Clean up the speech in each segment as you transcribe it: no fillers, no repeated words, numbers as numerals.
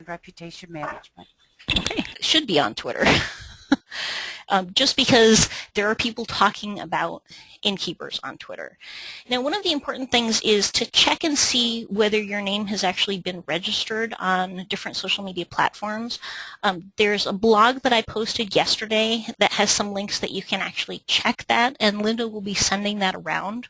Reputation management. Okay, it should be on Twitter. Just because there are people talking about innkeepers on Twitter. Now, one of the important things is to check and see whether your name has actually been registered on different social media platforms. There's a blog that I posted yesterday that has some links that you can actually check that, and Linda will be sending that around.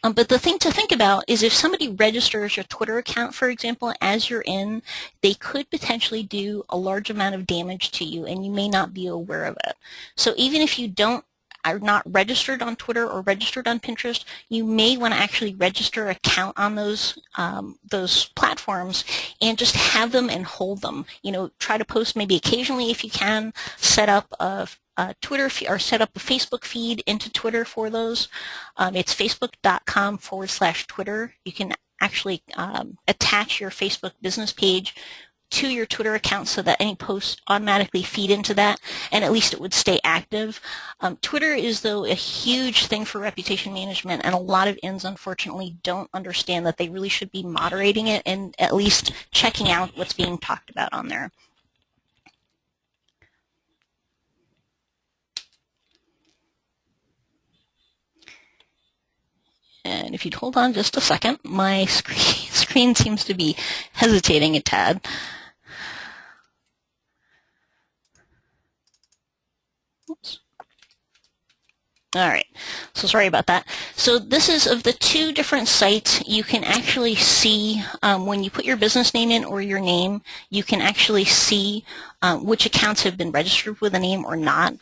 But the thing to think about is if somebody registers your Twitter account, for example, as you're in, they could potentially do a large amount of damage to you, and you may not be aware of it. So even if you are not registered on Twitter or registered on Pinterest, you may want to actually register an account on those platforms and just have them and hold them. You know, try to post maybe occasionally if you can. Set up a Twitter or set up a Facebook feed into Twitter for those. It's facebook.com/Twitter. You can actually attach your Facebook business page to your Twitter account so that any posts automatically feed into that, and at least it would stay active. Twitter is, though, a huge thing for reputation management, and a lot of INs, unfortunately, don't understand that they really should be moderating it and at least checking out what's being talked about on there. And if you'd hold on just a second, my screen seems to be hesitating a tad. Oops. All right, so sorry about that. So this is of the two different sites. You can actually see when you put your business name in or your name, you can actually see which accounts have been registered with a name or not.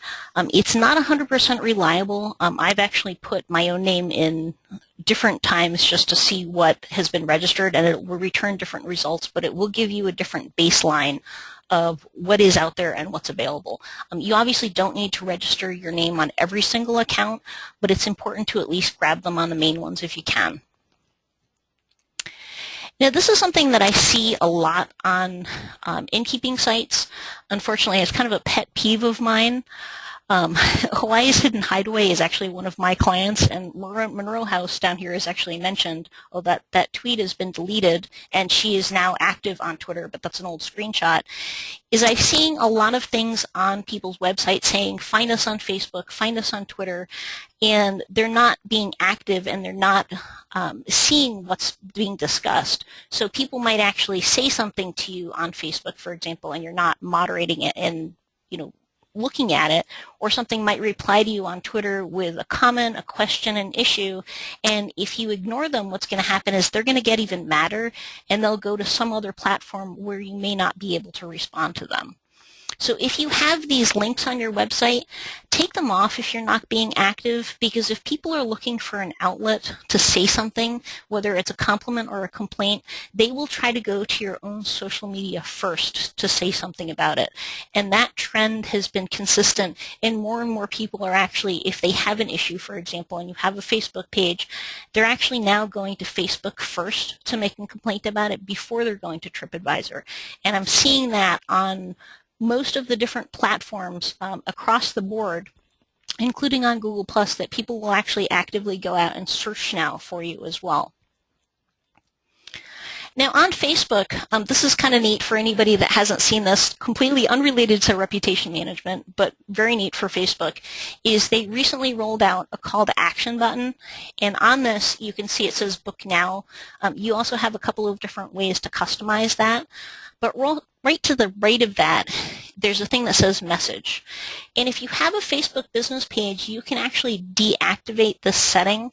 It's not 100% reliable. I've actually put my own name in different times just to see what has been registered, and it will return different results, but it will give you a different baseline of what is out there and what's available. You obviously don't need to register your name on every single account, but it's important to at least grab them on the main ones if you can. Now, this is something that I see a lot on innkeeping sites. Unfortunately, it's kind of a pet peeve of mine. Hawaii's Hidden Hideaway is actually one of my clients, and Laura Monroe House down here is actually mentioned. Oh, that tweet has been deleted, and she is now active on Twitter, but that's an old screenshot. Is I'm seeing a lot of things on people's websites saying, find us on Facebook, find us on Twitter, and they're not being active and they're not seeing what's being discussed. So people might actually say something to you on Facebook, for example, and you're not moderating it and, you know, looking at it, or something might reply to you on Twitter with a comment, a question, an issue, and if you ignore them, what's going to happen is they're going to get even madder, and they'll go to some other platform where you may not be able to respond to them. So if you have these links on your website, take them off if you're not being active, because if people are looking for an outlet to say something, whether it's a compliment or a complaint, they will try to go to your own social media first to say something about it. And that trend has been consistent, and more people are actually, if they have an issue, for example, and you have a Facebook page, they're actually now going to Facebook first to make a complaint about it before they're going to TripAdvisor. And I'm seeing that on most of the different platforms across the board, including on Google+, that people will actually actively go out and search now for you as well. Now on Facebook, this is kind of neat for anybody that hasn't seen this, completely unrelated to reputation management, but very neat for Facebook, is they recently rolled out a call to action button, and on this you can see it says book now. You also have a couple of different ways to customize that, but right to the right of that, there's a thing that says message. And if you have a Facebook business page, you can actually deactivate this setting.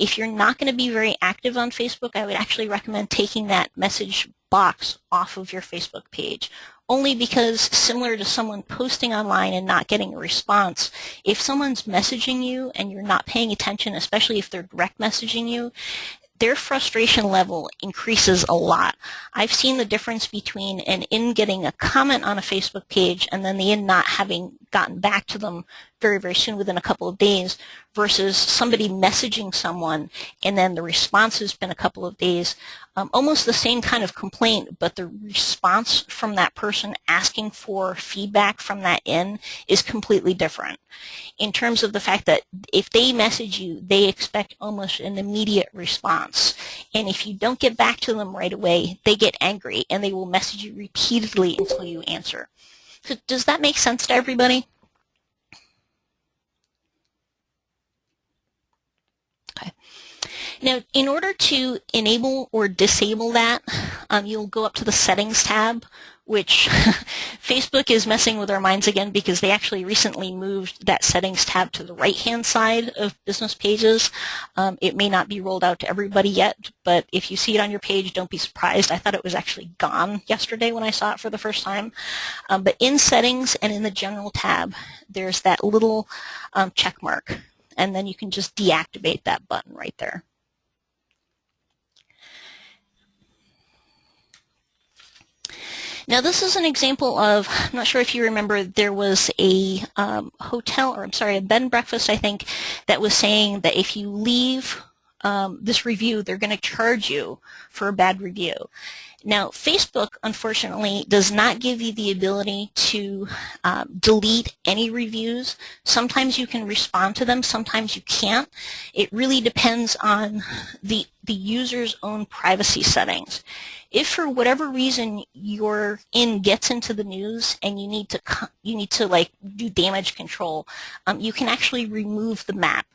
If you're not going to be very active on Facebook, I would actually recommend taking that message box off of your Facebook page. Only because, similar to someone posting online and not getting a response, if someone's messaging you and you're not paying attention, especially if they're direct messaging you, their frustration level increases a lot. I've seen the difference between an IN getting a comment on a Facebook page and then the IN not having gotten back to them very, very soon, within a couple of days, versus somebody messaging someone and then the response has been a couple of days. Almost the same kind of complaint, but the response from that person asking for feedback from that in is completely different. In terms of the fact that if they message you, they expect almost an immediate response. And if you don't get back to them right away, they get angry and they will message you repeatedly until you answer. So does that make sense to everybody? Okay. Now, in order to enable or disable that, you'll go up to the Settings tab, which Facebook is messing with our minds again because they actually recently moved that Settings tab to the right-hand side of business pages. It may not be rolled out to everybody yet, but if you see it on your page, don't be surprised. I thought it was actually gone yesterday when I saw it for the first time. But in Settings and in the General tab, there's that little check mark, and then you can just deactivate that button right there. Now this is an example of, I'm not sure if you remember, there was a hotel, or I'm sorry, a bed and breakfast, I think, that was saying that if you leave this review, they're going to charge you for a bad review. Now, Facebook, unfortunately, does not give you the ability to delete any reviews. Sometimes you can respond to them, sometimes you can't. It really depends on the user's own privacy settings. If for whatever reason your gets into the news and you need to like do damage control, you can actually remove the map,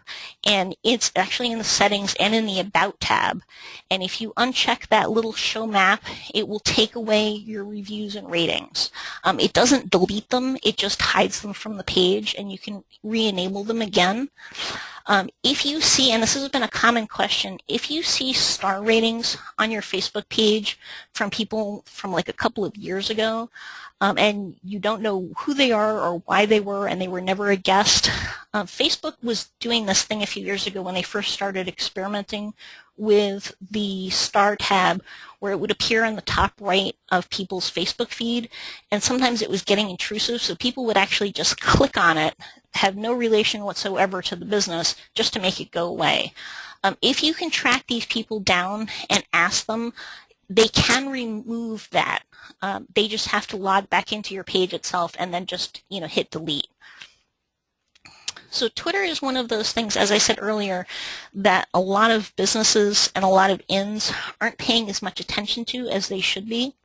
and it's actually in the settings and in the About tab. And if you uncheck that little show map, it will take away your reviews and ratings. It doesn't delete them, it just hides them from the page, and you can re-enable them again. If you see, and this has been a common question, if you see star ratings on your Facebook page from people from like a couple of years ago, and you don't know who they are or why they were, and they were never a guest, Facebook was doing this thing a few years ago when they first started experimenting with the star tab, where it would appear on the top right of people's Facebook feed, and sometimes it was getting intrusive, so people would actually just click on it, have no relation whatsoever to the business, just to make it go away. If you can track these people down and ask them, they can remove that. They just have to log back into your page itself and then just hit delete. So Twitter is one of those things, as I said earlier, that a lot of businesses and a lot of ins aren't paying as much attention to as they should be.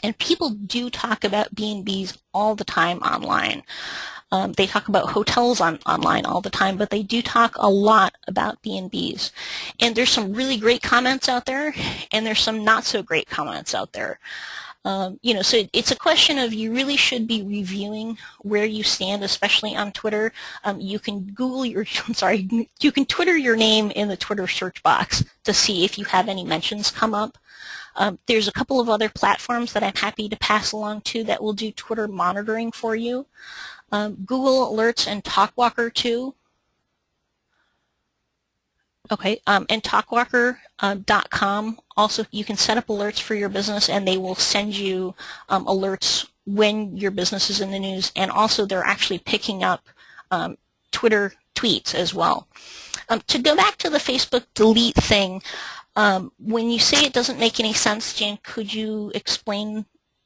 And people do talk about B&Bs all the time online. They talk about hotels online all the time, but they do talk a lot about B&Bs. And there's some really great comments out there, and there's some not so great comments out there. So it's a question of, you really should be reviewing where you stand, especially on Twitter. You can you can Twitter your name in the Twitter search box to see if you have any mentions come up. There's a couple of other platforms that I'm happy to pass along to that will do Twitter monitoring for you. Google Alerts and TalkWalker too. Okay, and TalkWalker.com, also you can set up alerts for your business, and they will send you alerts when your business is in the news, and also they're actually picking up Twitter tweets as well. To go back to the Facebook delete thing, when you say it doesn't make any sense, Jan, could you explain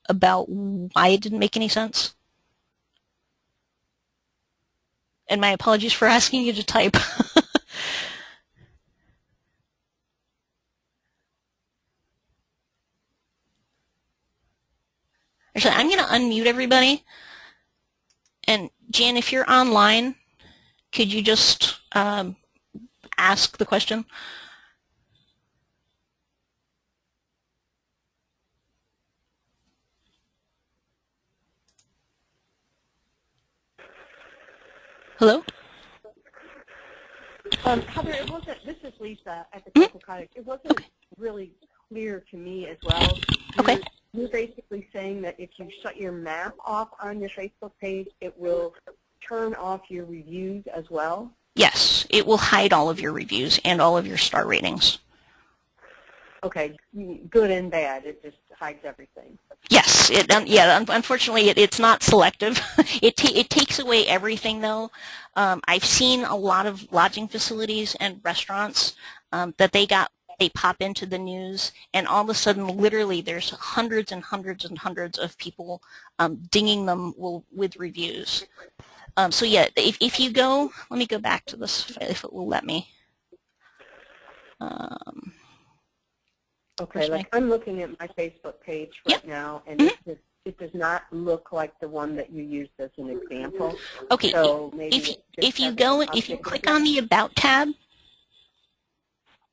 about why it didn't make any sense? And my apologies for asking you to type. Actually, I'm going to unmute everybody. And Jan, if you're online, could you just ask the question? Hello? Heather, it wasn't, this is Lisa at the Coastal Cottage. It wasn't really clear to me as well. You're basically saying that if you shut your map off on your Facebook page, it will turn off your reviews as well? Yes, it will hide all of your reviews and all of your star ratings. Okay, good and bad. It just hides everything. Yes, unfortunately, it's not selective. It takes away everything, though. I've seen a lot of lodging facilities and restaurants that they pop into the news, and all of a sudden, literally, there's hundreds and hundreds and hundreds of people dinging them with reviews. So yeah, if you go, let me go back to this if it will let me. Okay, like I'm looking at my Facebook page right now, and it does not look like the one that you used as an example. Okay, so maybe if you click on the About tab.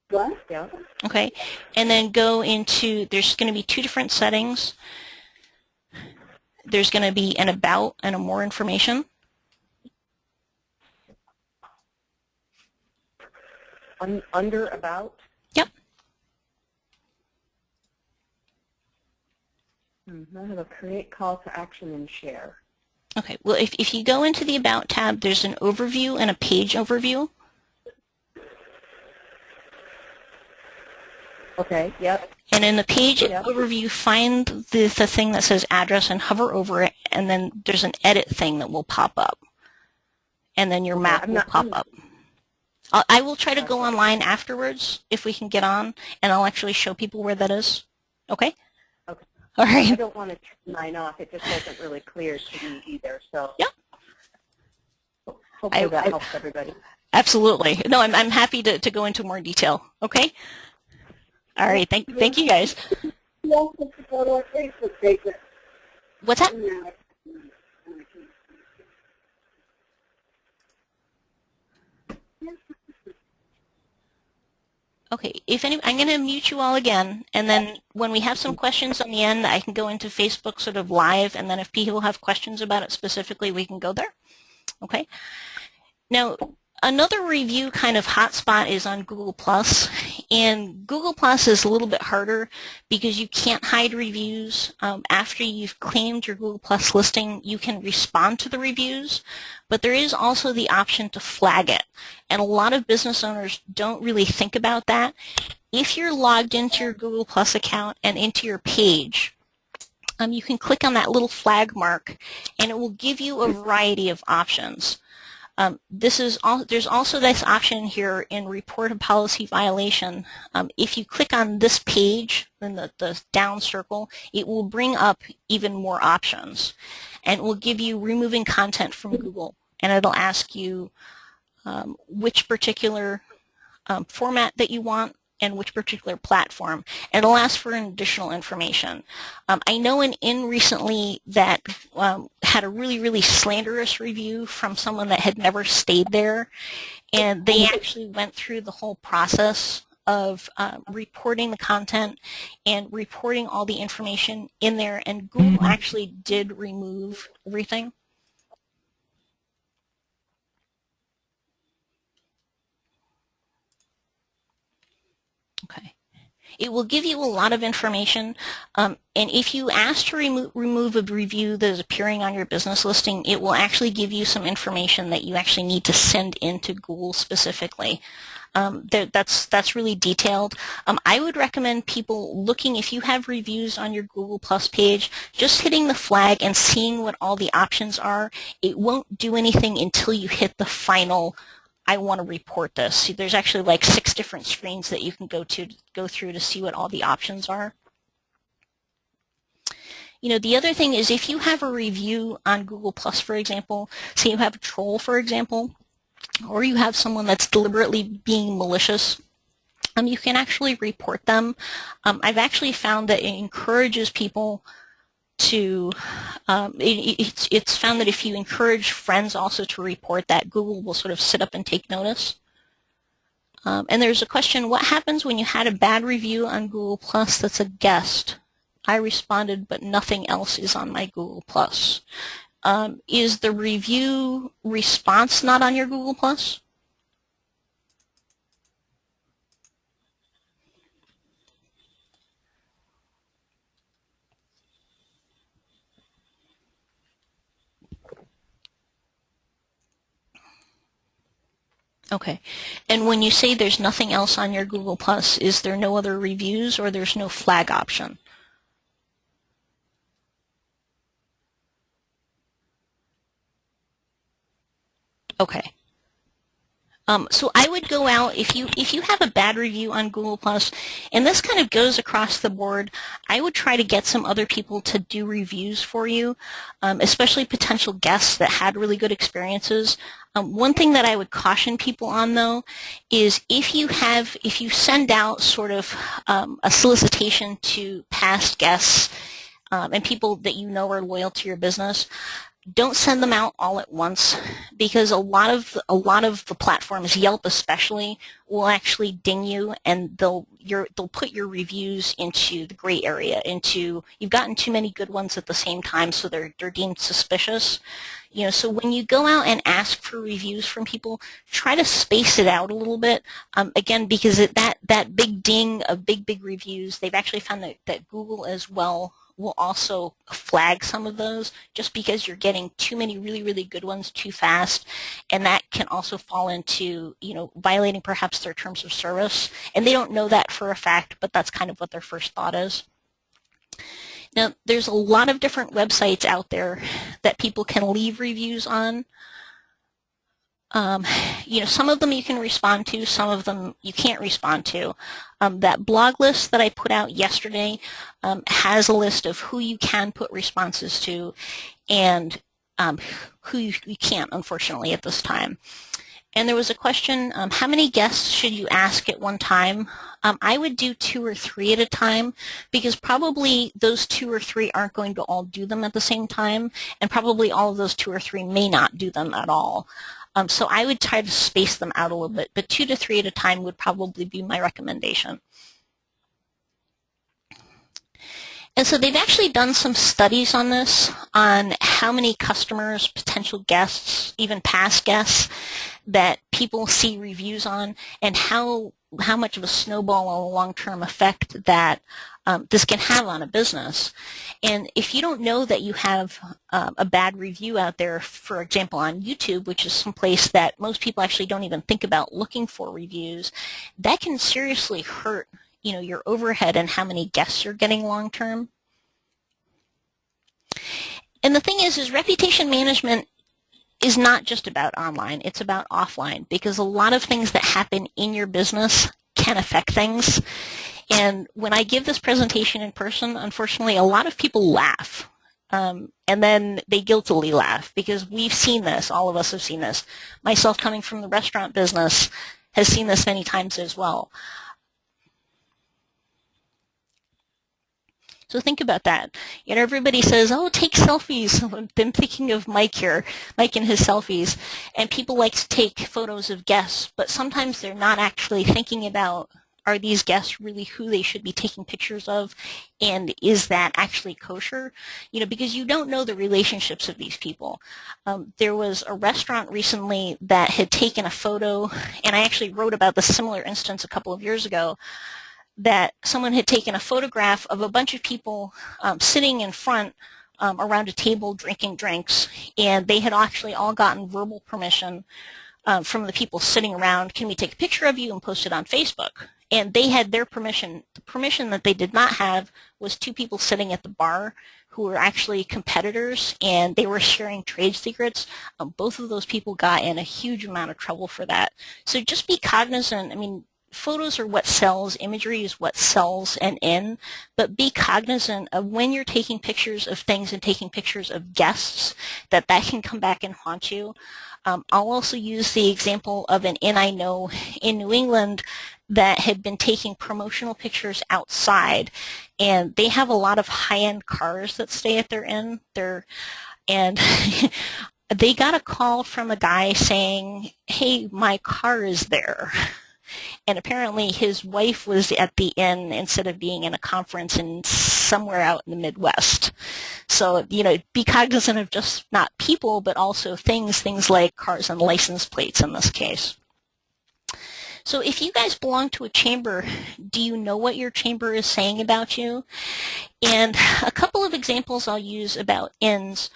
What? Yeah. Okay, and then go into, there's going to be two different settings. There's going to be an About and a More Information. Under About? Yep. I have a Create Call to Action and Share. Okay, well, if you go into the About tab, there's an Overview and a Page Overview. Okay, yep. And in the page overview, find the thing that says address and hover over it, and then there's an edit thing that will pop up. And then your map will pop up. I will try to go online afterwards if we can get on, and I'll actually show people where that is. Okay? Okay. All right. I don't want to turn mine off. It just wasn't really clear to me either. So yeah. Hopefully that helps everybody. Absolutely. No, I'm happy to go into more detail. Okay? All right. Thank you guys. What's that? Okay, I'm going to mute you all again, and then when we have some questions on the end, I can go into Facebook sort of live, and then if people have questions about it specifically, we can go there. Okay. Now, another review kind of hotspot is on Google+, and Google+ is a little bit harder because you can't hide reviews. After you've claimed your Google+ listing, you can respond to the reviews, but there is also the option to flag it, and a lot of business owners don't really think about that. If you're logged into your Google+ account and into your page, you can click on that little flag mark, and it will give you a variety of options. There's also this option here in Report a Policy Violation. If you click on this page, then the down circle, it will bring up even more options. And it will give you removing content from Google. And it'll ask you which particular format that you want and which particular platform. And it'll ask for additional information. I know an inn recently that had a really, really slanderous review from someone that had never stayed there, and they actually went through the whole process of reporting the content and reporting all the information in there, and Google actually did remove everything. Okay. It will give you a lot of information, and if you ask to remove a review that is appearing on your business listing, it will actually give you some information that you actually need to send into Google specifically. That's really detailed. I would recommend people looking, if you have reviews on your Google Plus page, just hitting the flag and seeing what all the options are. It won't do anything until you hit the final I want to report this. See, there's actually like 6 different screens that you can go through to see what all the options are. You know, the other thing is if you have a review on Google+, for example, say you have a troll, for example, or you have someone that's deliberately being malicious, you can actually report them. I've actually found that it encourages people to, it's found that if you encourage friends also to report that, Google will sort of sit up and take notice. And there's a question, what happens when you had a bad review on Google Plus that's a guest? I responded, but nothing else is on my Google Plus. Is the review response not on your Google Plus? Okay. And when you say there's nothing else on your Google Plus, is there no other reviews or there's no flag option? Okay. So I would go out if you have a bad review on Google Plus, and this kind of goes across the board. I would try to get some other people to do reviews for you, especially potential guests that had really good experiences. One thing that I would caution people on though is if you send out sort of a solicitation to past guests and people that you know are loyal to your business, don't send them out all at once, because a lot of the platforms, Yelp especially, will actually ding you, and they'll put your reviews into the gray area. You've gotten too many good ones at the same time, so they're deemed suspicious. So when you go out and ask for reviews from people, try to space it out a little bit. Again, because that big ding of big reviews, they've actually found that Google as well will also flag some of those just because you're getting too many really good ones too fast, and that can also fall into violating perhaps their terms of service, and they don't know that for a fact, but that's kind of what their first thought is. Now, there's a lot of different websites out there that people can leave reviews on. Some of them you can respond to, some of them you can't respond to. That blog list that I put out yesterday has a list of who you can put responses to and who you can't, unfortunately, at this time. And there was a question, how many guests should you ask at one time? I would do 2 or 3 at a time, because probably those 2 or 3 aren't going to all do them at the same time, and probably all of those 2 or 3 may not do them at all. So I would try to space them out a little bit, but 2 to 3 at a time would probably be my recommendation. And so they've actually done some studies on this, on how many customers, potential guests, even past guests that people see reviews on, and how much of a snowball or a long-term effect that this can have on a business. And if you don't know that you have a bad review out there, for example, on YouTube, which is some place that most people actually don't even think about looking for reviews, that can seriously hurt your overhead and how many guests you're getting long term. And the thing is reputation management is not just about online, it's about offline, because a lot of things that happen in your business can affect things. And when I give this presentation in person, unfortunately, a lot of people laugh. And then they guiltily laugh, because we've seen this, all of us have seen this. Myself, coming from the restaurant business, has seen this many times as well. So think about that. Everybody says, oh, take selfies. I'm thinking of Mike here, Mike and his selfies. And people like to take photos of guests, but sometimes they're not actually thinking about, are these guests really who they should be taking pictures of? And is that actually kosher? Because you don't know the relationships of these people. There was a restaurant recently that had taken a photo, and I actually wrote about the similar instance a couple of years ago, that someone had taken a photograph of a bunch of people sitting in front around a table drinking drinks, and they had actually all gotten verbal permission from the people sitting around, can we take a picture of you and post it on Facebook? And they had their permission. The permission that they did not have was 2 people sitting at the bar who were actually competitors, and they were sharing trade secrets. Both of those people got in a huge amount of trouble for that. So just be cognizant. Photos are what sells, imagery is what sells and in, but be cognizant of when you're taking pictures of things and taking pictures of guests, that can come back and haunt you. I'll also use the example of an inn I know in New England that had been taking promotional pictures outside, and they have a lot of high-end cars that stay at their inn. And they got a call from a guy saying, hey, my car is there. And apparently his wife was at the inn instead of being in a conference in somewhere out in the Midwest. So, be cognizant of just not people, but also things like cars and license plates in this case. So if you guys belong to a chamber, do you know what your chamber is saying about you? And a couple of examples I'll use about inns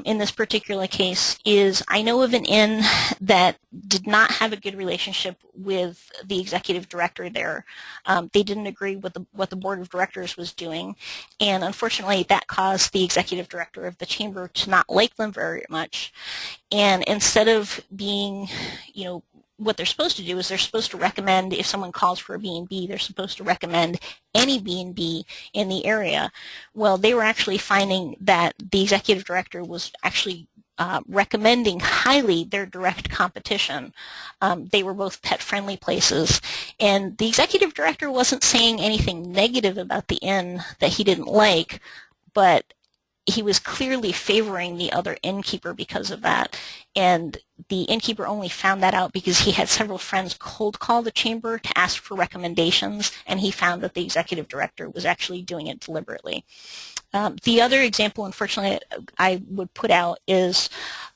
in this particular case is I know of an inn that did not have a good relationship with the executive director there. They didn't agree with what the board of directors was doing, and unfortunately that caused the executive director of the chamber to not like them very much. And instead of being, what they're supposed to do is they're supposed to recommend, if someone calls for a B&B, they're supposed to recommend any B&B in the area. Well, they were actually finding that the executive director was actually recommending highly their direct competition. They were both pet-friendly places, and the executive director wasn't saying anything negative about the inn that he didn't like, but he was clearly favoring the other innkeeper because of that. And the innkeeper only found that out because he had several friends cold call the chamber to ask for recommendations, and he found that the executive director was actually doing it deliberately. The other example, unfortunately, I would put out is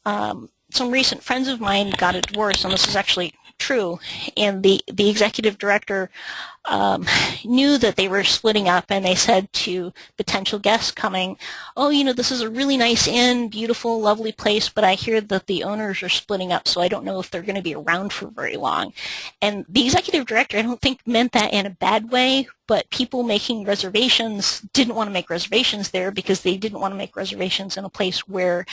some recent friends of mine got a divorce, and this is actually true, and the executive director knew that they were splitting up, and they said to potential guests coming, oh, this is a really nice inn, beautiful, lovely place, but I hear that the owners are splitting up, so I don't know if they're going to be around for very long. And the executive director, I don't think meant that in a bad way, but people making reservations didn't want to make reservations there because they didn't want to make reservations in a place where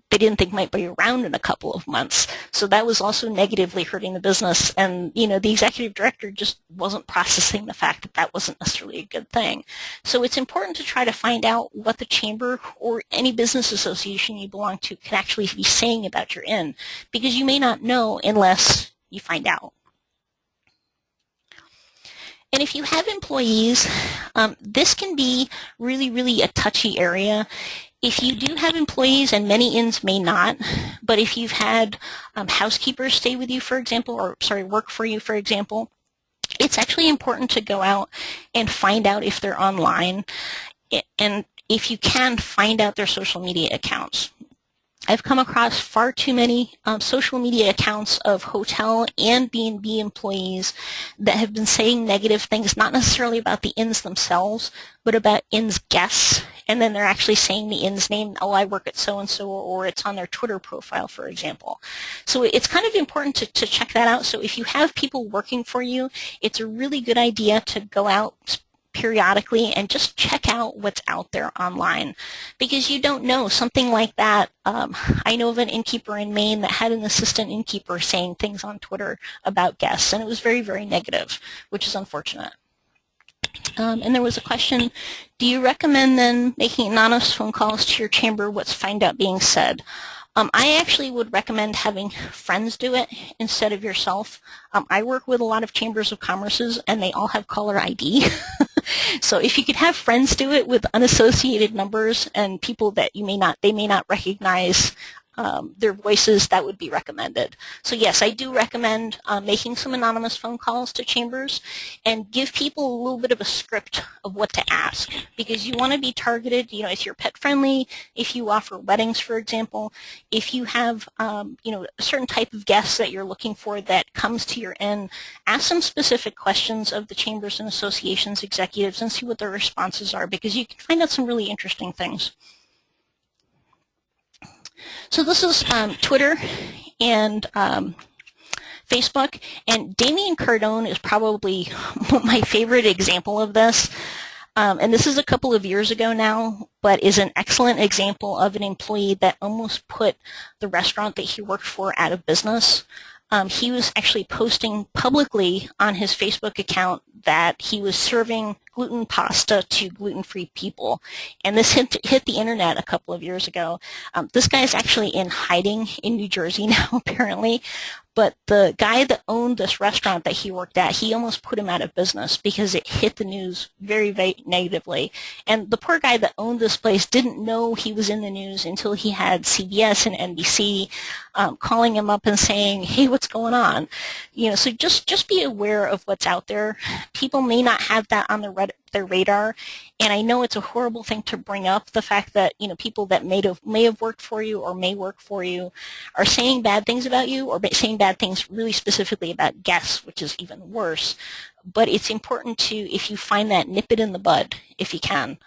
they didn't think might be around in a couple of months. So that was also negatively hurting the business. And, the executive director just wasn't processing the fact that that wasn't necessarily a good thing. So it's important to try to find out what the chamber or any business association you belong to can actually be saying about your inn, because you may not know unless you find out. And if you have employees, this can be really, really a touchy area. If you do have employees, and many inns may not, but if you've had housekeepers stay with you, for example, work for you, for example, it's actually important to go out and find out if they're online, and if you can, find out their social media accounts. I've come across far too many social media accounts of hotel and B&B employees that have been saying negative things, not necessarily about the inns themselves, but about inns guests. And then they're actually saying the inn's name, oh, I work at so-and-so, or it's on their Twitter profile, for example. So it's kind of important to check that out. So if you have people working for you, it's a really good idea to go out periodically and just check out what's out there online, because you don't know, something like that. I know of an innkeeper in Maine that had an assistant innkeeper saying things on Twitter about guests, and it was very, very negative, which is unfortunate. And there was a question, do you recommend then making anonymous phone calls to your chamber? What's find out being said? I actually would recommend having friends do it instead of yourself. I work with a lot of chambers of commerces, and they all have caller ID. So if you could have friends do it with unassociated numbers and people that they may not recognize their voices, that would be recommended. So yes, I do recommend making some anonymous phone calls to chambers, and give people a little bit of a script of what to ask, because you want to be targeted. If you're pet friendly, if you offer weddings, for example, if you have a certain type of guest that you're looking for that comes to your inn, ask some specific questions of the chambers and associations executives and see what their responses are, because you can find out some really interesting things. So this is Twitter and Facebook, and Damien Cardone is probably my favorite example of this. And this is a couple of years ago now, but is an excellent example of an employee that almost put the restaurant that he worked for out of business. He was actually posting publicly on his Facebook account that he was serving gluten pasta to gluten-free people. And this hit the internet a couple of years ago. This guy is actually in hiding in New Jersey now, apparently. But the guy that owned this restaurant that he worked at, he almost put him out of business because it hit the news very, very negatively. And the poor guy that owned this place didn't know he was in the news until he had CBS and NBC calling him up and saying, hey, what's going on? So just be aware of what's out there. People may not have that on their their radar. And I know it's a horrible thing to bring up, the fact that, you know, people that may have worked for you or may work for you are saying bad things about you, or saying bad things really specifically about guests, which is even worse. But it's important to, if you find that, nip it in the bud if you can.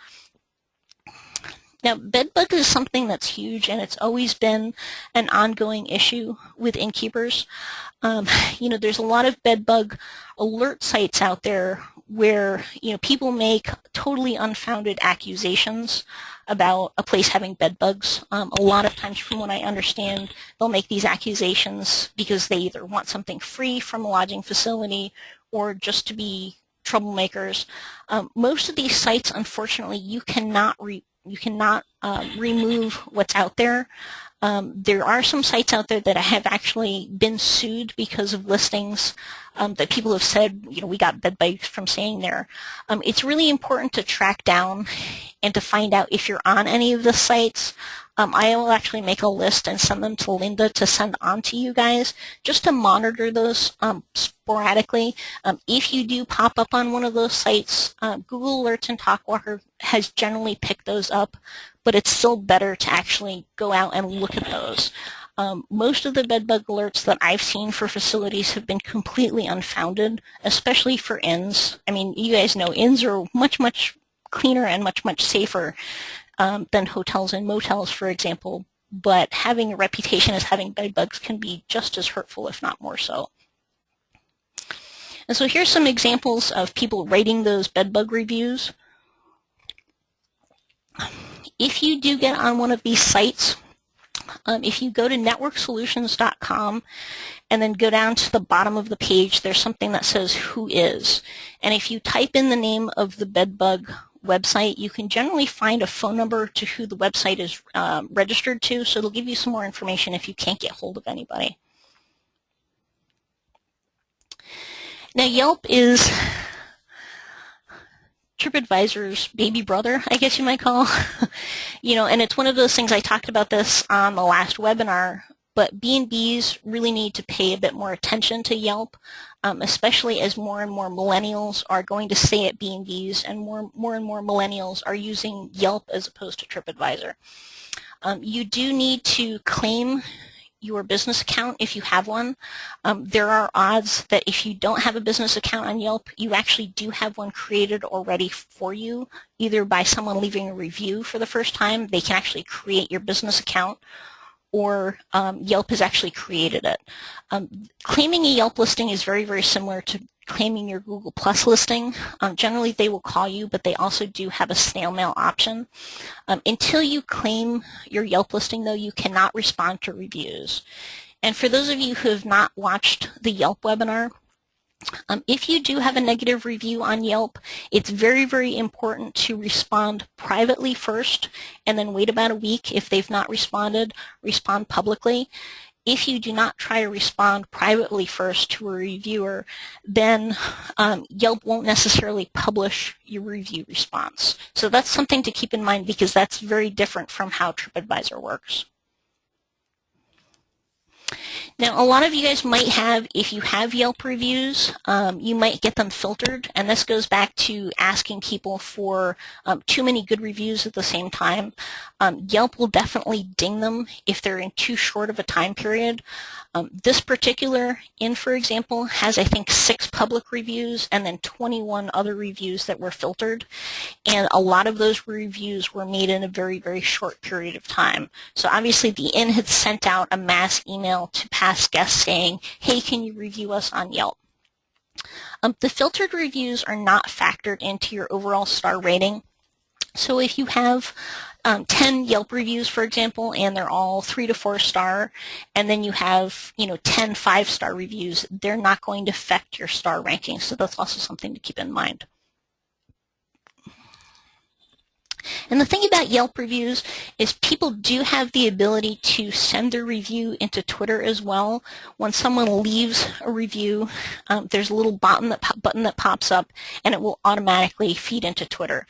Now, bedbugs is something that's huge, and it's always been an ongoing issue with innkeepers. You know, there's a lot of bedbug alert sites out there where, you know, people make totally unfounded accusations about a place having bedbugs. A lot of times, from what I understand, they'll make these accusations because they either want something free from a lodging facility or just to be troublemakers. Most of these sites, unfortunately, you cannot remove what's out there. There are some sites out there that have actually been sued because of listings that people have said, you know, we got bedbugs from staying there. It's really important to track down and to find out if you're on any of the sites. I will actually make a list and send them to Linda to send on to you guys, just to monitor those sporadically. If you do pop up on one of those sites, Google Alerts and TalkWalker has generally picked those up, but it's still better to actually go out and look at those. Most of the bedbug alerts that I've seen for facilities have been completely unfounded, especially for inns. I mean, you guys know inns are much, much cleaner and much, much safer than hotels and motels, for example, but having a reputation as having bedbugs can be just as hurtful, if not more so. And so here's some examples of people rating those bedbug reviews. If you do get on one of these sites, if you go to networksolutions.com and then go down to the bottom of the page, there's something that says who is. And if you type in the name of the bedbug website, you can generally find a phone number to who the website is registered to, so it'll give you some more information if you can't get hold of anybody. Now, Yelp is TripAdvisor's baby brother, I guess you might call. You know, and it's one of those things, I talked about this on the last webinar, but B&Bs really need to pay a bit more attention to Yelp, especially as more and more millennials are going to stay at B&Bs, and more and more millennials are using Yelp as opposed to TripAdvisor. You do need to claim your business account if you have one. There are odds that if you don't have a business account on Yelp, you actually do have one created already for you, either by someone leaving a review for the first time. They can actually create your business account, or Yelp has actually created it. Claiming a Yelp listing is very, very similar to claiming your Google Plus listing. Generally, they will call you, but they also do have a snail mail option. Until you claim your Yelp listing, though, you cannot respond to reviews. And for those of you who have not watched the Yelp webinar, if you do have a negative review on Yelp, it's very, very important to respond privately first and then wait about a week. If they've not responded, respond publicly. If you do not try to respond privately first to a reviewer, then Yelp won't necessarily publish your review response. So that's something to keep in mind, because that's very different from how TripAdvisor works. Now, a lot of you guys might have, if you have Yelp reviews, you might get them filtered, and this goes back to asking people for too many good reviews at the same time. Yelp will definitely ding them if they're in too short of a time period. This particular inn, for example, has, I think, 6 public reviews and then 21 other reviews that were filtered, and a lot of those reviews were made in a very, very short period of time. So obviously the inn had sent out a mass email to past guests saying, hey, can you review us on Yelp? The filtered reviews are not factored into your overall star rating. So if you have 10 Yelp reviews, for example, and they're all 3 to 4 star, and then you have, 10 5-star reviews, they're not going to affect your star ranking. So that's also something to keep in mind. And the thing about Yelp reviews is people do have the ability to send their review into Twitter as well. When someone leaves a review, there's a little button that pops up, and it will automatically feed into Twitter.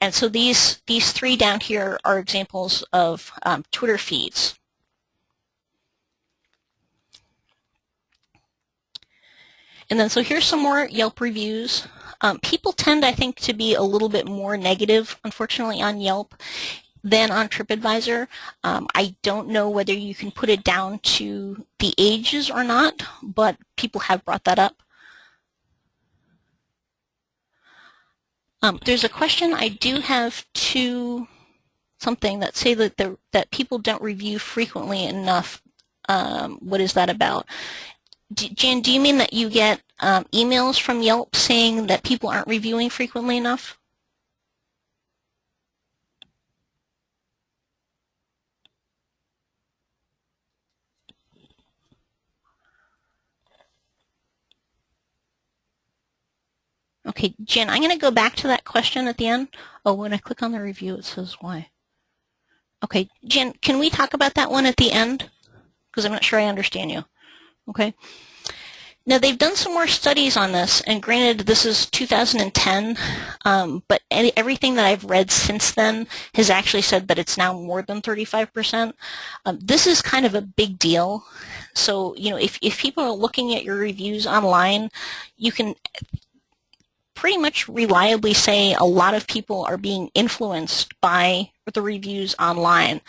And so these 3 down here are examples of Twitter feeds. And then so here's some more Yelp reviews. People tend, I think, to be a little bit more negative, unfortunately, on Yelp than on TripAdvisor. I don't know whether you can put it down to the ages or not, but people have brought that up. There's a question. I do have something that say that people don't review frequently enough. What is that about? Jan, do you mean that you get emails from Yelp saying that people aren't reviewing frequently enough? Okay, Jen, I'm going to go back to that question at the end. Oh, when I click on the review, it says why. Okay, Jen, can we talk about that one at the end? Because I'm not sure I understand you. Okay. Now, they've done some more studies on this, and granted, this is 2010, but everything that I've read since then has actually said that it's now more than 35%. This is kind of a big deal. So, you know, if people are looking at your reviews online, you can pretty much reliably say a lot of people are being influenced by the reviews online.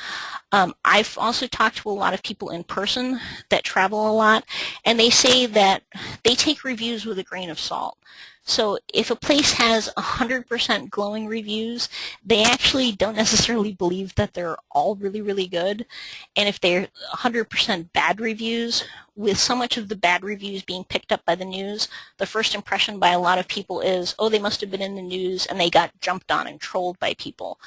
I've also talked to a lot of people in person that travel a lot, and they say that they take reviews with a grain of salt. So if a place has 100% glowing reviews, they actually don't necessarily believe that they're all really, really good. And if they're 100% bad reviews, with so much of the bad reviews being picked up by the news, the first impression by a lot of people is, oh, they must have been in the news and they got jumped on and trolled by people.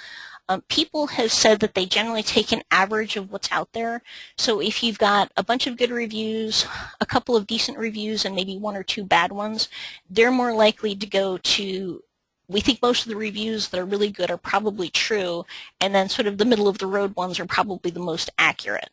People have said that they generally take an average of what's out there. So if you've got a bunch of good reviews, a couple of decent reviews, and maybe one or two bad ones, they're more likely to go to, we think most of the reviews that are really good are probably true, and then sort of the middle of the road ones are probably the most accurate.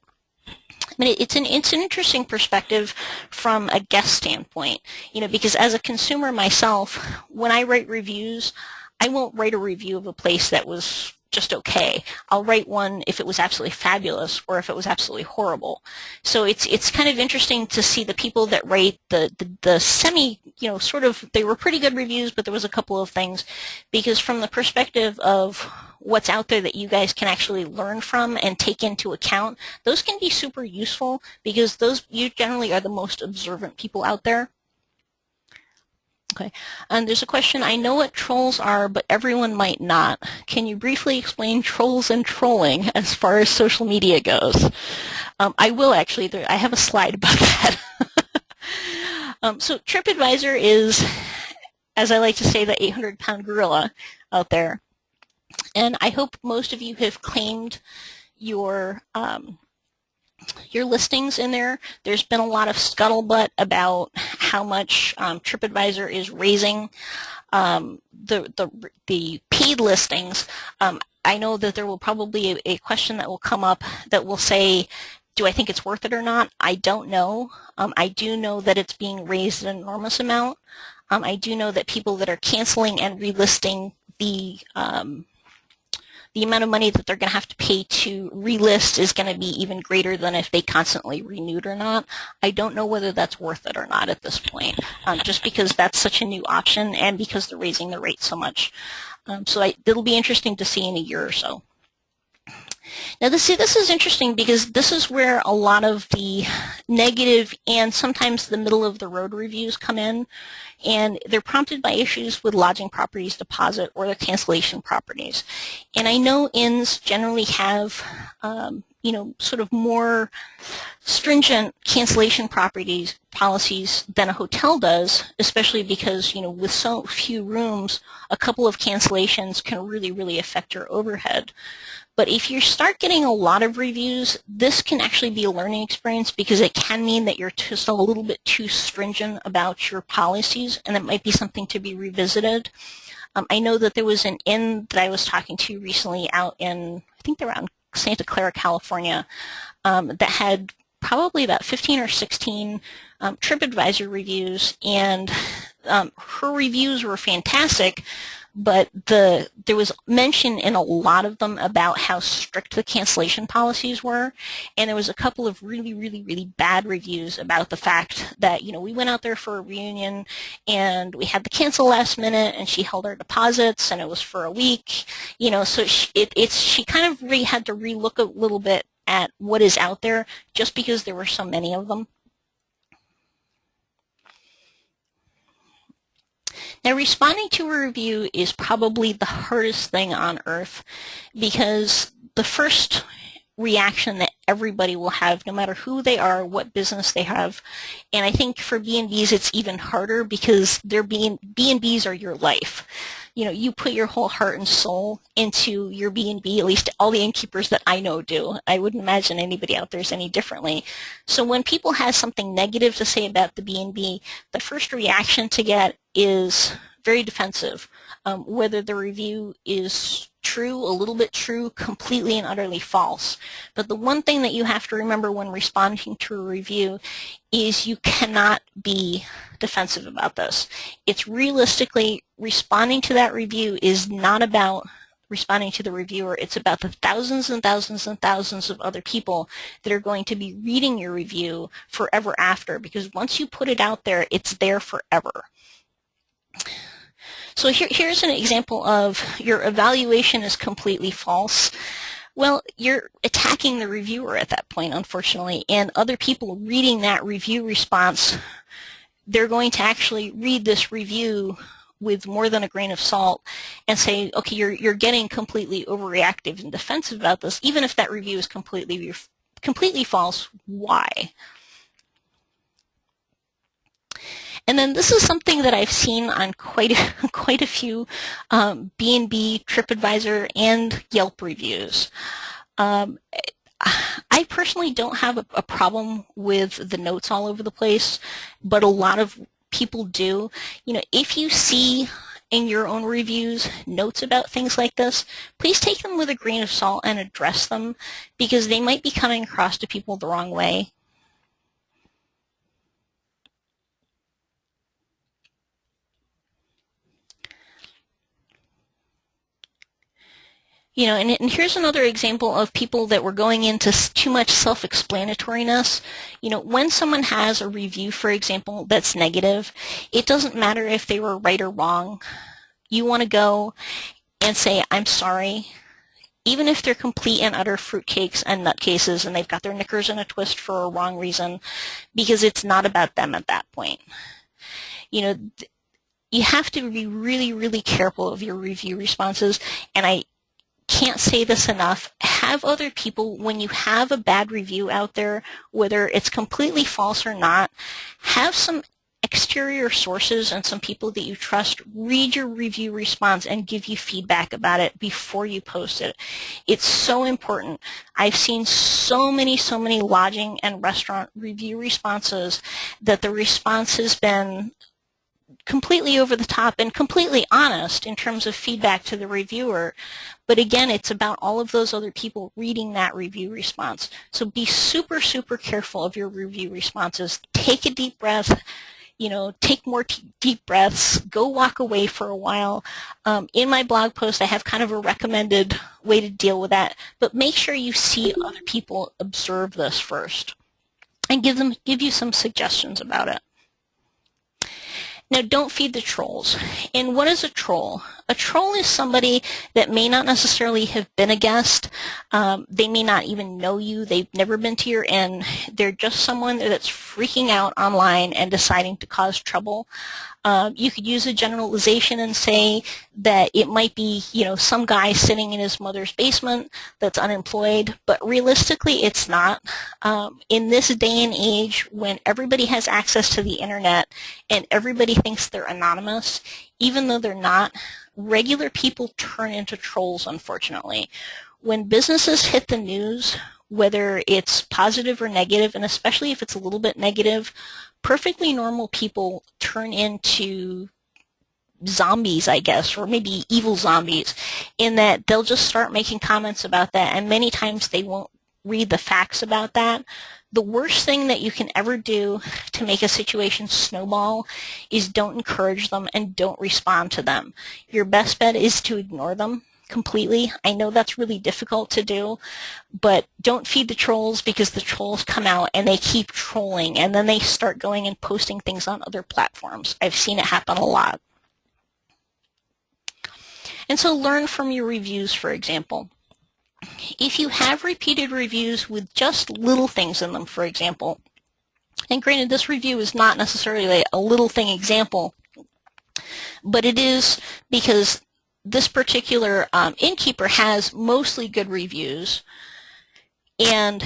I mean, it's an interesting perspective from a guest standpoint, you know, because as a consumer myself, when I write reviews, I won't write a review of a place that was just okay. I'll write one if it was absolutely fabulous or if it was absolutely horrible. So it's kind of interesting to see the people that rate the semi, you know, sort of, they were pretty good reviews, but there was a couple of things, because from the perspective of what's out there that you guys can actually learn from and take into account, those can be super useful, because those, you generally are the most observant people out there. Okay, and there's a question, I know what trolls are, but everyone might not. Can you briefly explain trolls and trolling as far as social media goes? I will actually, I have a slide about that. So TripAdvisor is, as I like to say, the 800-pound gorilla out there. And I hope most of you have claimed your listings in there. There's been a lot of scuttlebutt about how much TripAdvisor is raising the paid listings. I know that there will probably be a question that will come up that will say, do I think it's worth it or not? I don't know. I do know that it's being raised an enormous amount. I do know that people that are canceling and relisting the amount of money that they're going to have to pay to relist is going to be even greater than if they constantly renewed or not. I don't know whether that's worth it or not at this point, just because that's such a new option and because they're raising the rate so much. So it'll be interesting to see in a year or so. Now, this is interesting, because this is where a lot of the negative and sometimes the middle-of-the-road reviews come in, and they're prompted by issues with lodging properties deposit or the cancellation properties. And I know inns generally have, you know, sort of more stringent cancellation policies than a hotel does, especially because, you know, with so few rooms, a couple of cancellations can really, really affect your overhead. But if you start getting a lot of reviews, this can actually be a learning experience, because it can mean that you're just a little bit too stringent about your policies, and it might be something to be revisited. I know that there was an inn that I was talking to recently out in, I think they're around Santa Clara, California, that had probably about 15 or 16 TripAdvisor reviews, and her reviews were fantastic, but there was mention in a lot of them about how strict the cancellation policies were, and there was a couple of really, really, really bad reviews about the fact that, you know, we went out there for a reunion and we had to cancel last minute, and she held our deposits, and it was for a week, you know, so she kind of had to relook a little bit at what is out there just because there were so many of them. Now, responding to a review is probably the hardest thing on earth, because the first reaction that everybody will have, no matter who they are, what business they have, and I think for B&Bs it's even harder because B&Bs are your life. You know, you put your whole heart and soul into your B&B, at least all the innkeepers that I know do. I wouldn't imagine anybody out there is any differently. So when people have something negative to say about the B&B, the first reaction to get is very defensive, whether the review is true, a little bit true, completely and utterly false. But the one thing that you have to remember when responding to a review is you cannot be defensive about this. It's realistically, responding to that review is not about responding to the reviewer. It's about the thousands and thousands and thousands of other people that are going to be reading your review forever after, because once you put it out there, it's there forever. So here's an example of your evaluation is completely false. Well, you're attacking the reviewer at that point, unfortunately, and other people reading that review response, they're going to actually read this review with more than a grain of salt and say, okay, you're getting completely overreactive and defensive about this, even if that review is completely false. Why? And then this is something that I've seen on quite a few B&B, TripAdvisor, and Yelp reviews. I personally don't have a problem with the notes all over the place, but a lot of people do. You know, if you see in your own reviews notes about things like this, please take them with a grain of salt and address them, because they might be coming across to people the wrong way. You know, and here's another example of people that were going into too much self-explanatoriness. You know, when someone has a review, for example, that's negative, it doesn't matter if they were right or wrong. You want to go and say, I'm sorry, even if they're complete and utter fruitcakes and nutcases and they've got their knickers in a twist for a wrong reason, because it's not about them at that point. You know, you have to be really, really careful of your review responses, and I can't say this enough. Have other people, when you have a bad review out there, whether it's completely false or not, have some exterior sources and some people that you trust read your review response and give you feedback about it before you post it. It's so important. I've seen so many lodging and restaurant review responses that the response has been completely over the top and completely honest in terms of feedback to the reviewer. But again, it's about all of those other people reading that review response. So be super, super careful of your review responses. Take a deep breath. You know, take more deep breaths. Go walk away for a while. In my blog post, I have kind of a recommended way to deal with that. But make sure you see other people observe this first and give you some suggestions about it. Now, don't feed the trolls. And what is a troll? A troll is somebody that may not necessarily have been a guest. They may not even know you. They've never been to your inn. They're just someone that's freaking out online and deciding to cause trouble. You could use a generalization and say that it might be, you know, some guy sitting in his mother's basement that's unemployed, but realistically it's not. In this day and age when everybody has access to the internet and everybody thinks they're anonymous, even though they're not, regular people turn into trolls, unfortunately. When businesses hit the news, whether it's positive or negative, and especially if it's a little bit negative, perfectly normal people turn into zombies, I guess, or maybe evil zombies, in that they'll just start making comments about that, and many times they won't read the facts about that. The worst thing that you can ever do to make a situation snowball is don't encourage them and don't respond to them. Your best bet is to ignore them completely. I know that's really difficult to do, but don't feed the trolls, because the trolls come out and they keep trolling and then they start going and posting things on other platforms. I've seen it happen a lot. And so learn from your reviews, for example. If you have repeated reviews with just little things in them, for example, and granted this review is not necessarily a little thing example, but it is because this particular innkeeper has mostly good reviews, and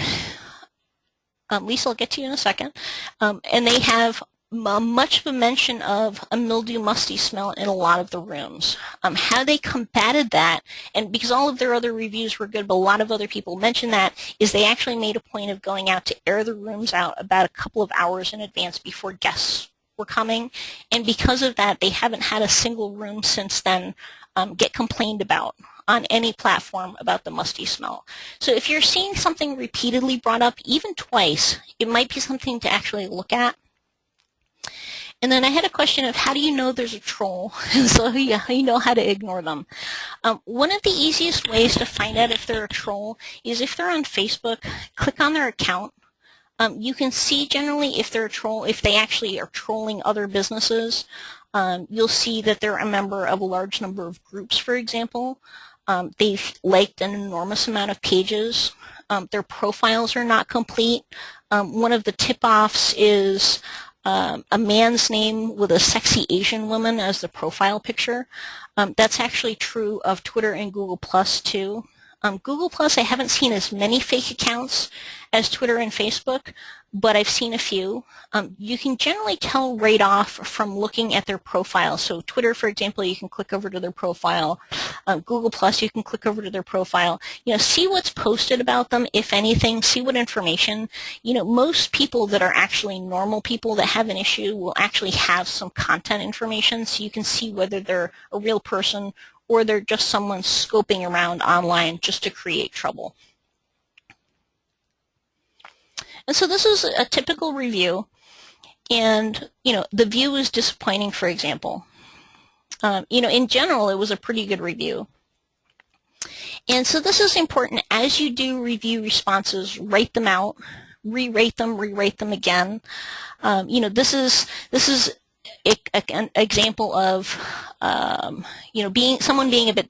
Lisa, I'll get to you in a second, and they have much of a mention of a mildew musty smell in a lot of the rooms. How they combated that, and because all of their other reviews were good, but a lot of other people mentioned that, is they actually made a point of going out to air the rooms out about a couple of hours in advance before guests were coming, and because of that, they haven't had a single room since then get complained about on any platform about the musty smell. So if you're seeing something repeatedly brought up, even twice, it might be something to actually look at. And then I had a question of how do you know there's a troll? So yeah, you know how to ignore them. One of the easiest ways to find out if they're a troll is if they're on Facebook, click on their account. You can see generally if they're a troll, if they actually are trolling other businesses. You'll see that they're a member of a large number of groups, for example. They've liked an enormous amount of pages. Their profiles are not complete. One of the tip-offs is a man's name with a sexy Asian woman as the profile picture. That's actually true of Twitter and Google Plus too. Google Plus, I haven't seen as many fake accounts as Twitter and Facebook, but I've seen a few. You can generally tell right off from looking at their profile. So Twitter, for example, you can click over to their profile. Google Plus, you can click over to their profile. See what's posted about them, if anything. See what information. Most people that are actually normal people that have an issue will actually have some content information, so you can see whether they're a real person or they're just someone scoping around online just to create trouble. And so this is a typical review, and the view is disappointing, for example. In general, it was a pretty good review. And so this is important. As you do review responses, write them out, re-rate them again. This is an example of someone being a bit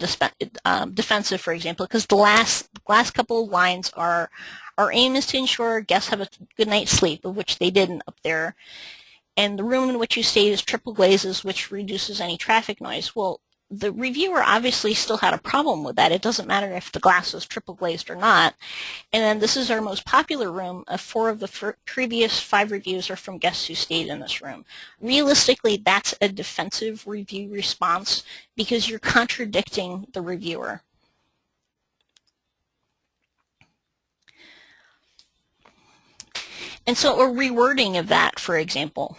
defensive, for example, because the last couple of lines are, our aim is to ensure guests have a good night's sleep, of which they didn't up there, and the room in which you stay is triple glazes, which reduces any traffic noise. Well, the reviewer obviously still had a problem with that. It doesn't matter if the glass is triple glazed or not. And then this is our most popular room. 4 of the previous 5 reviews are from guests who stayed in this room. Realistically, that's a defensive review response because you're contradicting the reviewer. And so a rewording of that, for example,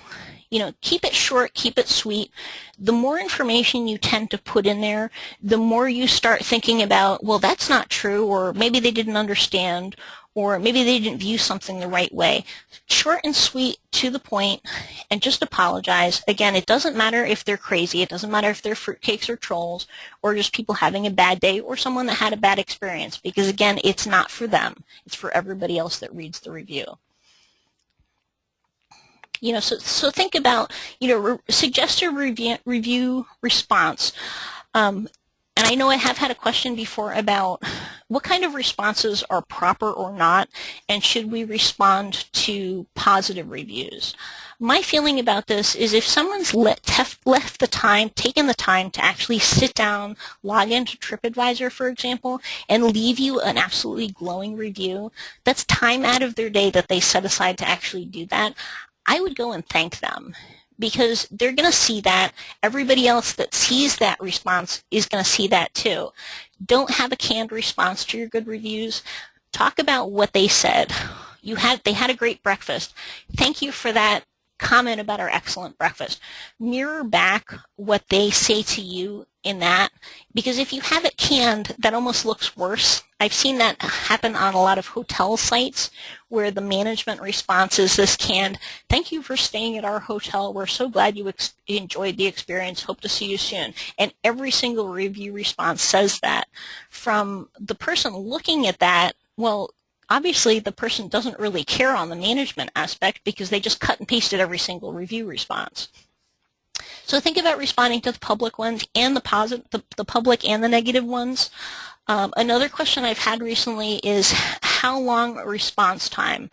keep it short, keep it sweet. The more information you tend to put in there, the more you start thinking about, well, that's not true, or maybe they didn't understand, or maybe they didn't view something the right way. Short and sweet, to the point, and just apologize. Again, it doesn't matter if they're crazy. It doesn't matter if they're fruitcakes or trolls, or just people having a bad day, or someone that had a bad experience, because again, it's not for them. It's for everybody else that reads the review. So think about, suggest a review response. And I know I have had a question before about what kind of responses are proper or not, and should we respond to positive reviews? My feeling about this is if someone's taken the time to actually sit down, log into TripAdvisor, for example, and leave you an absolutely glowing review, that's time out of their day that they set aside to actually do that. I would go and thank them, because they're going to see that. Everybody else that sees that response is going to see that too. Don't have a canned response to your good reviews. Talk about what they said. They had a great breakfast. Thank you for that comment about our excellent breakfast. Mirror back what they say to you in that, because if you have it canned, that almost looks worse. I've seen that happen on a lot of hotel sites where the management response is this canned, "Thank you for staying at our hotel. We're so glad you enjoyed the experience. Hope to see you soon." And every single review response says that. From the person looking at that, well, obviously the person doesn't really care on the management aspect because they just cut and pasted every single review response. So think about responding to the public ones and the public and the negative ones. Another question I've had recently is how long a response time?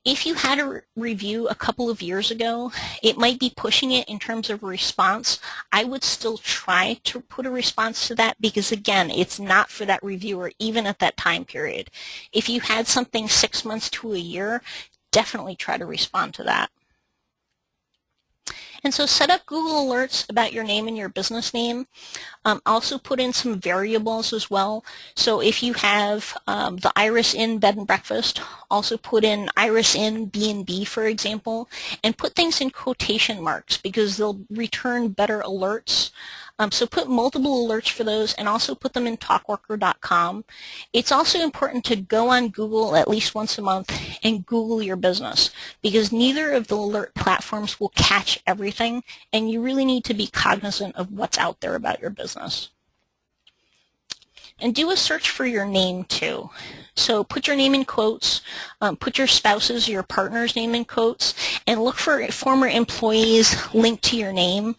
If you had a review a couple of years ago, it might be pushing it in terms of response. I would still try to put a response to that because, again, it's not for that reviewer even at that time period. If you had something 6 months to a year, definitely try to respond to that. And so set up Google Alerts about your name and your business name. Also put in some variables as well. So if you have the Iris Inn Bed and Breakfast, also put in Iris Inn B&B, for example, and put things in quotation marks because they'll return better alerts. So put multiple alerts for those and also put them in talkworker.com. It's also important to go on Google at least once a month and Google your business because neither of the alert platforms will catch everything and you really need to be cognizant of what's out there about your business. And do a search for your name too. So put your name in quotes, put your spouse's, your partner's name in quotes, and look for former employees linked to your name.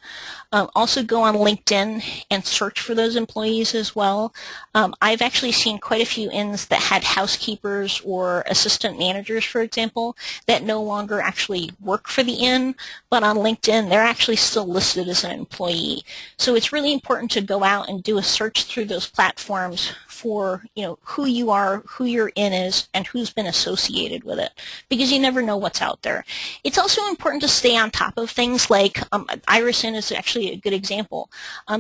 Also go on LinkedIn and search for those employees as well. I've actually seen quite a few inns that had housekeepers or assistant managers, for example, that no longer actually work for the inn, but on LinkedIn they're actually still listed as an employee. So it's really important to go out and do a search through those platforms for, who you are, who your inn is, and who's been associated with it, because you never know what's out there. It's also important to stay on top of things like Iris Inn is actually a good example,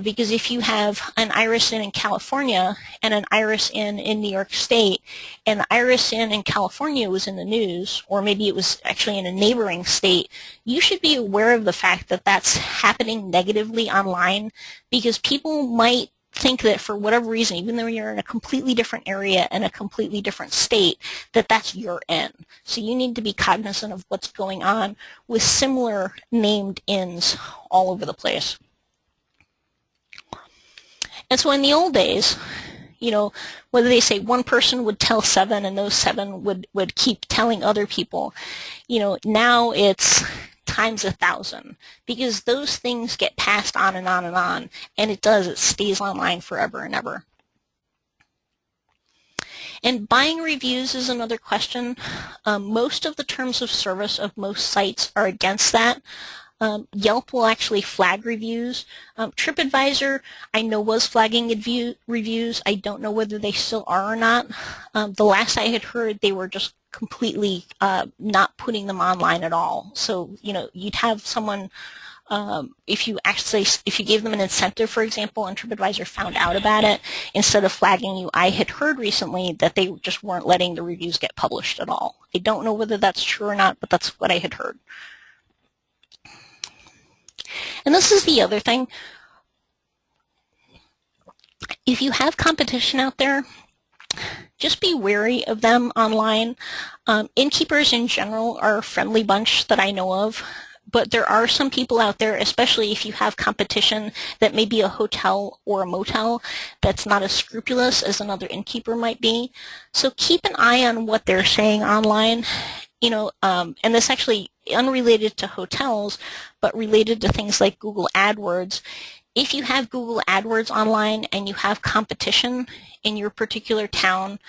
because if you have an Iris Inn in California and an Iris Inn in New York State, and the Iris Inn in California was in the news, or maybe it was actually in a neighboring state, you should be aware of the fact that that's happening negatively online, because people might think that for whatever reason, even though you're in a completely different area and a completely different state, that that's your inn. So you need to be cognizant of what's going on with similar named inns all over the place. And so in the old days, whether they say one person would tell 7 and those 7 would keep telling other people, now it's times 1,000 because those things get passed on and on and on, and it stays online forever and ever. And buying reviews is another question. Most of the terms of service of most sites are against that. Yelp will actually flag reviews. TripAdvisor, I know, was flagging reviews. I don't know whether they still are or not. The last I had heard, they were just completely not putting them online at all. So, you'd have someone, if you gave them an incentive, for example, and TripAdvisor found out about it, instead of flagging you, I had heard recently that they just weren't letting the reviews get published at all. I don't know whether that's true or not, but that's what I had heard. And this is the other thing. If you have competition out there, just be wary of them online. Innkeepers in general are a friendly bunch that I know of, but there are some people out there, especially if you have competition that may be a hotel or a motel, that's not as scrupulous as another innkeeper might be. So keep an eye on what they're saying online. And this actually unrelated to hotels, but related to things like Google AdWords. If you have Google AdWords online and you have competition in your particular town,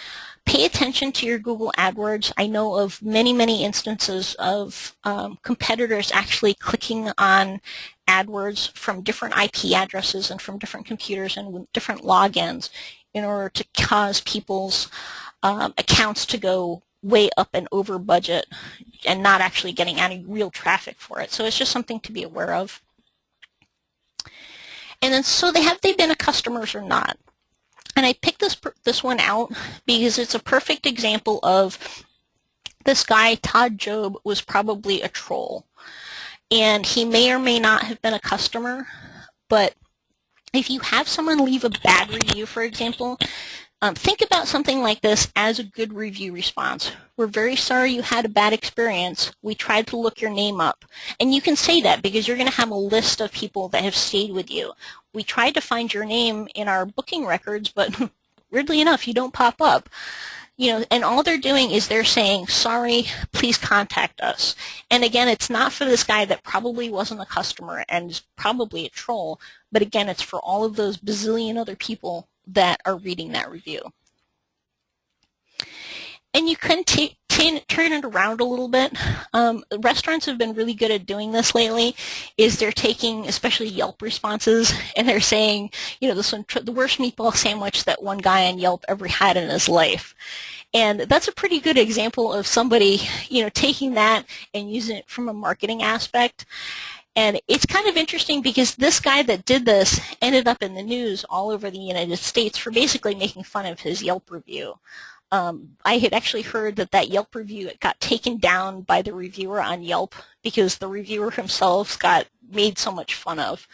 pay attention to your Google AdWords. I know of many, many instances of competitors actually clicking on AdWords from different IP addresses and from different computers and with different logins in order to cause people's accounts to go way up and over budget and not actually getting any real traffic for it. So it's just something to be aware of. And then, so have they been a customers or not? And I picked this one out because it's a perfect example of this guy, Todd Job, was probably a troll. And he may or may not have been a customer, but if you have someone leave a bad review, for example, think about something like this as a good review response. We're very sorry you had a bad experience. We tried to look your name up. And you can say that because you're going to have a list of people that have stayed with you. We tried to find your name in our booking records, but weirdly enough, you don't pop up. You know, and all they're doing is they're saying, sorry, please contact us. And again, it's not for this guy that probably wasn't a customer and is probably a troll, but again, it's for all of those bazillion other people that are reading that review. And you can turn it around a little bit. Restaurants have been really good at doing this lately, is they're taking especially Yelp responses and they're saying, you know, this one, the worst meatball sandwich that one guy on Yelp ever had in his life. And that's a pretty good example of somebody, you know, taking that and using it from a marketing aspect. And it's kind of interesting because this guy that did this ended up in the news all over the United States for basically making fun of his Yelp review. I had actually heard that that Yelp review got taken down by the reviewer on Yelp because the reviewer himself got made so much fun of.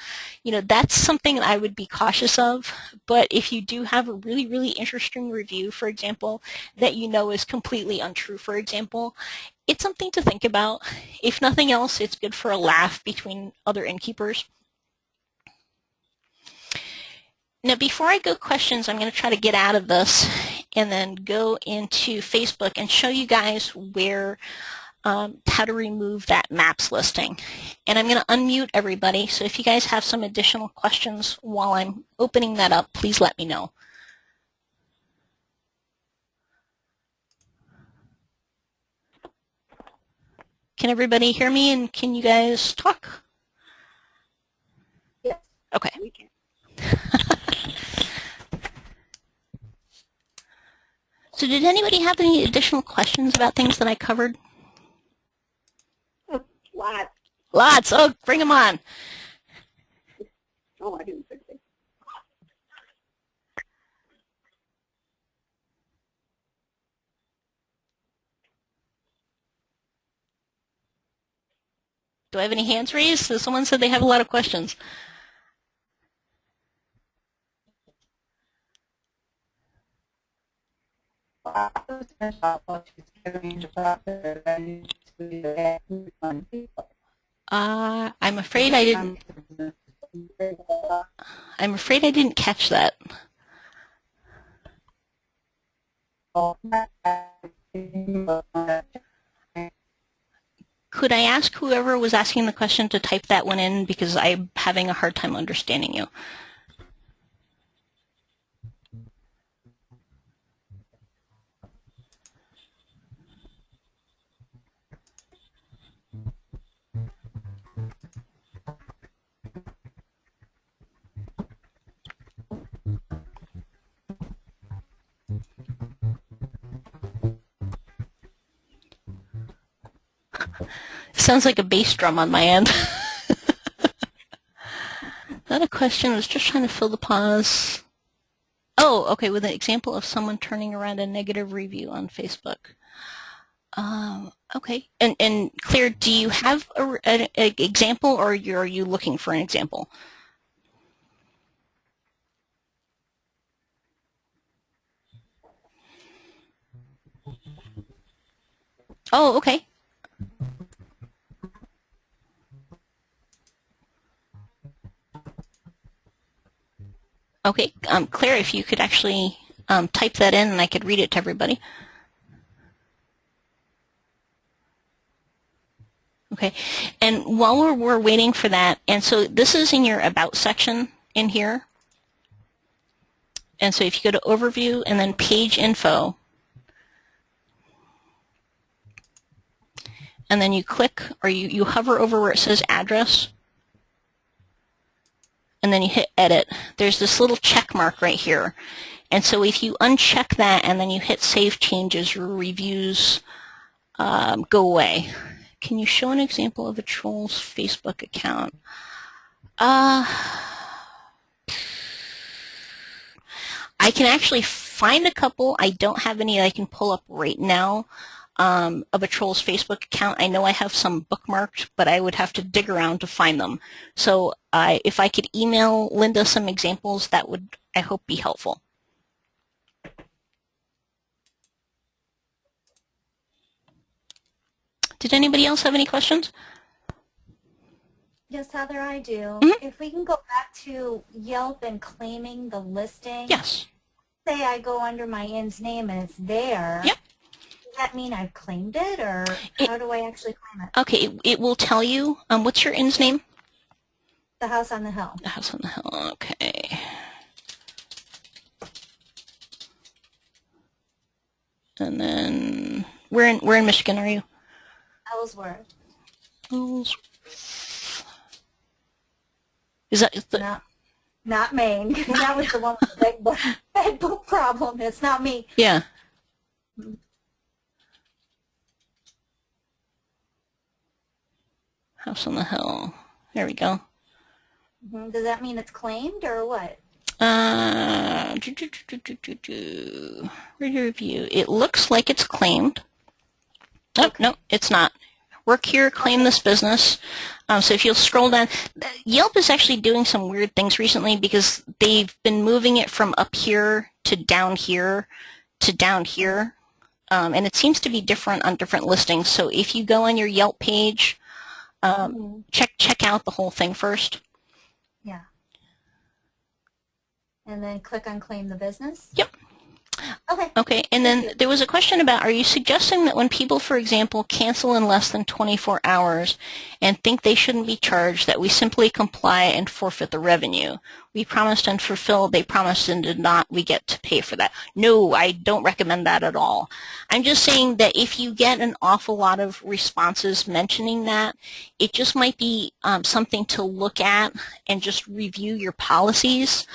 You know, that's something I would be cautious of, but if you do have a really, really interesting review, for example, that you know is completely untrue, for example, it's something to think about. If nothing else, it's good for a laugh between other innkeepers. Now, before I go questions, I'm going to try to get out of this and then go into Facebook and show you guys where how to remove that maps listing. And I'm going to unmute everybody, so if you guys have some additional questions while I'm opening that up, please let me know. Can everybody hear me and can you guys talk? Yes. Okay. We can. So did anybody have any additional questions about things that I covered? Lots. Lots. Oh, bring them on. Oh, I didn't fix it. Do I have any hands raised? So someone said they have a lot of questions. I'm afraid I didn't. I'm afraid I didn't catch that. Could I ask whoever was asking the question to type that one in because I'm having a hard time understanding you? Sounds like a bass drum on my end. Not a question, I was just trying to fill the pause. Oh, okay, with an example of someone turning around a negative review on Facebook. Okay, and Claire, do you have an example or are you looking for an example? Oh, okay. Okay, Claire, if you could actually type that in and I could read it to everybody. Okay, and while we're waiting for that, and so this is in your About section in here. And so if you go to Overview and then Page Info, and then you click or you hover over where it says Address, and then you hit Edit, there's this little check mark right here. And so if you uncheck that and then you hit Save Changes, your reviews go away. Can you show an example of a troll's Facebook account? I can actually find a couple. I don't have any that I can pull up right now. of a Trolls Facebook account. I know I have some bookmarked, but I would have to dig around to find them. So if I could email Linda some examples, that would, I hope, be helpful. Did anybody else have any questions? Yes, Heather, I do. Mm-hmm. If we can go back to Yelp and claiming the listing. Yes. Say I go under my inn's name and it's there. Yep. Does that mean I've claimed it, or how do I actually claim it? Okay, it will tell you. What's your inn's name? The House on the Hill. The House on the Hill. Okay. And then where in Michigan are you? Ellsworth. Is that the? Not Maine. That was the one with the big book problem. It's not me. Yeah. House on the Hill. There we go. Does that mean it's claimed or what? Review. It looks like it's claimed. Oh, okay. No, it's not. Work here, claim this business. So if you'll scroll down, Yelp is actually doing some weird things recently because they've been moving it from up here to down here to down here. And it seems to be different on different listings. So if you go on your Yelp page, check out the whole thing first. Yeah. And then click on claim the business? Yep. Okay. Okay, and then there was a question about, are you suggesting that when people, for example, cancel in less than 24 hours and think they shouldn't be charged, that we simply comply and forfeit the revenue? We promised and fulfilled, they promised and did not, we get to pay for that. No, I don't recommend that at all. I'm just saying that if you get an awful lot of responses mentioning that, it just might be something to look at and just review your policies.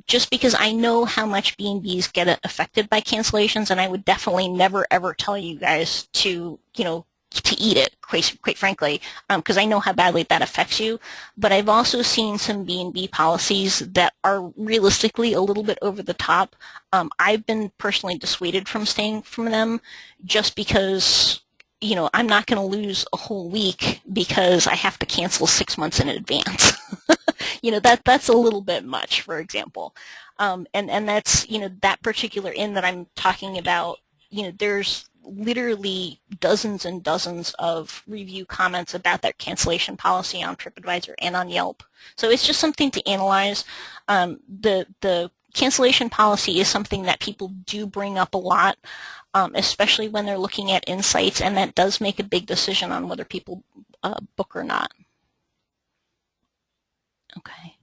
Just because I know how much B&Bs get affected by cancellations, and I would definitely never ever tell you guys to, to eat it, quite frankly, because I know how badly that affects you. But I've also seen some B&B policies that are realistically a little bit over the top. I've been personally dissuaded from staying from them just because, I'm not going to lose a whole week because I have to cancel 6 months in advance. That's a little bit much, for example. And that's, that particular inn that I'm talking about, there's literally dozens and dozens of review comments about that cancellation policy on TripAdvisor and on Yelp. So it's just something to analyze. The cancellation policy is something that people do bring up a lot, especially when they're looking at insights, and that does make a big decision on whether people book or not. Okay.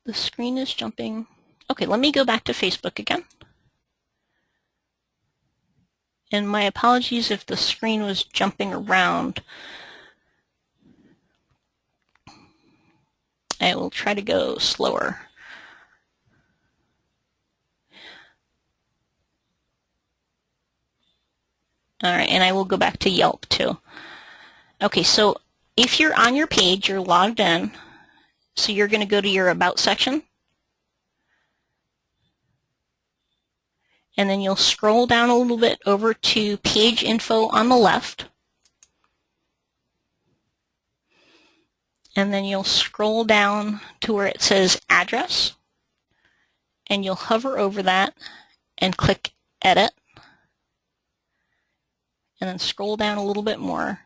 The screen is jumping. Okay, let me go back to Facebook again. And my apologies if the screen was jumping around. I will try to go slower. All right, and I will go back to Yelp too. Okay, so if you're on your page, you're logged in. So you're going to go to your About section. And then you'll scroll down a little bit over to Page Info on the left. And then you'll scroll down to where it says Address. And you'll hover over that and click Edit. And then scroll down a little bit more.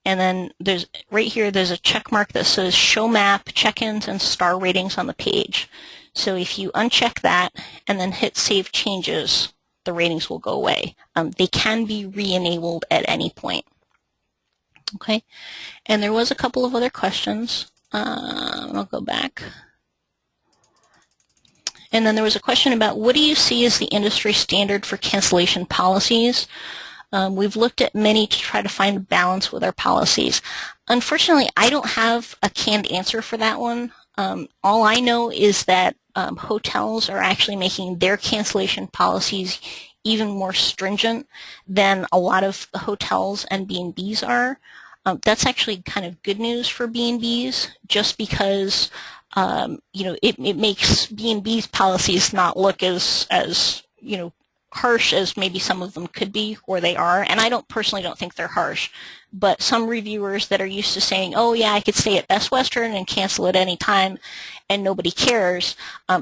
And then right here, there's a check mark that says Show Map, Check-ins, and Star Ratings on the page. So if you uncheck that and then hit Save Changes, the ratings will go away. They can be re-enabled at any point. Okay, and there was a couple of other questions. I'll go back. And then there was a question about, what do you see as the industry standard for cancellation policies? We've looked at many to try to find a balance with our policies. Unfortunately, I don't have a canned answer for that one. All I know is that hotels are actually making their cancellation policies even more stringent than a lot of the hotels and B&Bs are. That's actually kind of good news for B&Bs, just because it makes B&B's policies not look as harsh as maybe some of them could be, or they are, and I personally don't think they're harsh, but some reviewers that are used to saying, oh yeah, I could stay at Best Western and cancel at any time and nobody cares,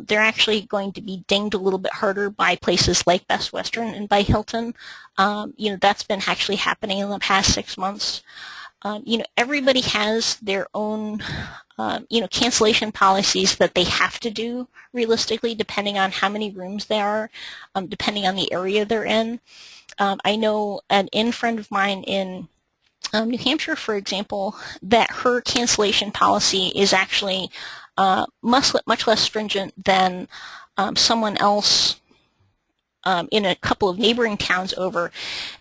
they're actually going to be dinged a little bit harder by places like Best Western and by Hilton. That's been actually happening in the past 6 months. Everybody has their own cancellation policies that they have to do realistically, depending on how many rooms there are, depending on the area they're in. I know an friend of mine in New Hampshire, for example, that her cancellation policy is actually much less stringent than someone else in a couple of neighboring towns over,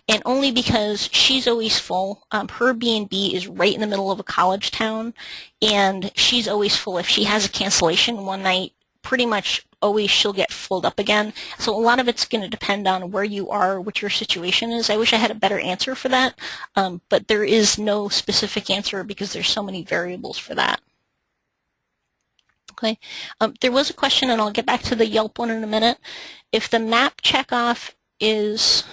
and only because she's always full. Her B&B is right in the middle of a college town, and she's always full. If she has a cancellation one night, pretty much always she'll get filled up again. So a lot of it's going to depend on where you are, what your situation is. I wish I had a better answer for that, but there is no specific answer because there's so many variables for that. Okay. There was a question, and I'll get back to the Yelp one in a minute. If the map checkoff is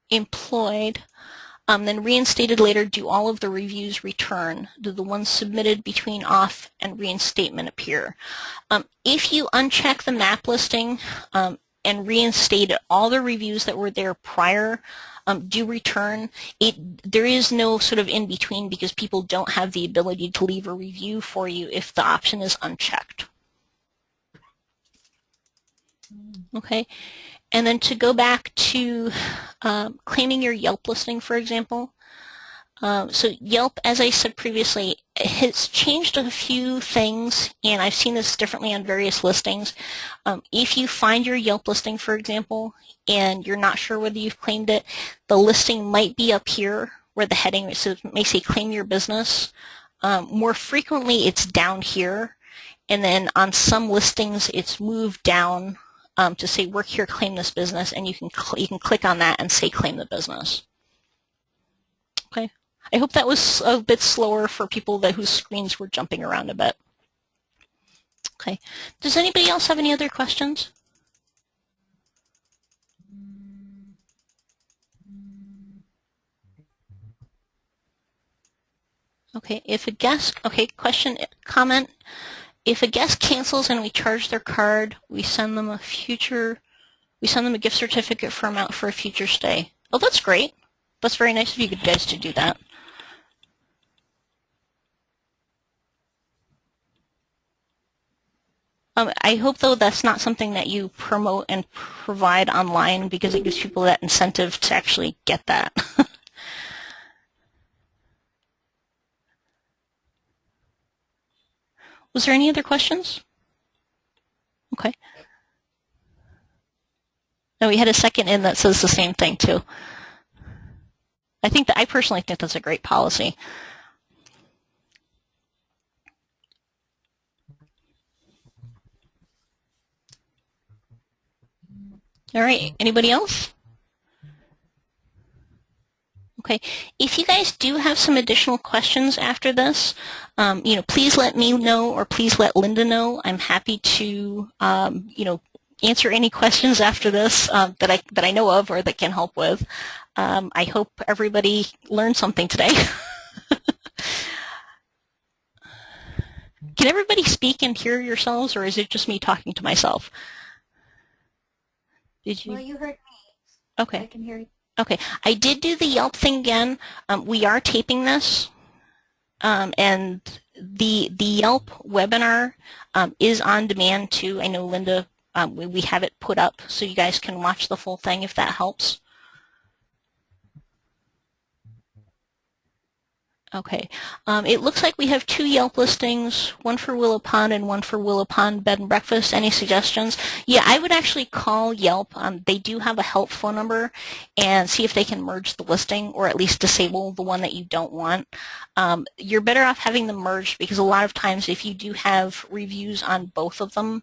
employed, then reinstated later, do all of the reviews return? Do the ones submitted between off and reinstatement appear? If you uncheck the map listing and reinstate all the reviews that were there prior, do return. There is no sort of in between because people don't have the ability to leave a review for you if the option is unchecked. Okay, and then to go back to claiming your Yelp listing, for example. So Yelp, as I said previously, has changed a few things, and I've seen this differently on various listings. If you find your Yelp listing, for example, and you're not sure whether you've claimed it, the listing might be up here where the heading may say claim your business. More frequently, it's down here, and then on some listings, it's moved down to say work here, claim this business, and you can click on that and say claim the business. Okay. I hope that was a bit slower for people whose screens were jumping around a bit. Okay. Does anybody else have any other questions? Okay. Comment. If a guest cancels and we charge their card, we send them a gift certificate for amount for a future stay. Oh, that's great. That's very nice of you guys to do that. I hope, though, that's not something that you promote and provide online because it gives people that incentive to actually get that. Was there any other questions? Okay. No, we had a second in that says the same thing, too. I personally think that's a great policy. All right, anybody else? Okay, if you guys do have some additional questions after this, please let me know or please let Linda know. I'm happy to, answer any questions after this that I know of or that can help with. I hope everybody learned something today. Can everybody speak and hear yourselves, or is it just me talking to myself? Did you? Well, you heard me. Okay. I can hear you. Okay. I did do the Yelp thing again. We are taping this, and the Yelp webinar is on demand too. I know Linda, we have it put up so you guys can watch the full thing if that helps. Okay. It looks like we have 2 Yelp listings, one for Willow Pond and one for Willow Pond Bed and Breakfast. Any suggestions? Yeah, I would actually call Yelp. They do have a help phone number and see if they can merge the listing or at least disable the one that you don't want. You're better off having them merged because a lot of times if you do have reviews on both of them,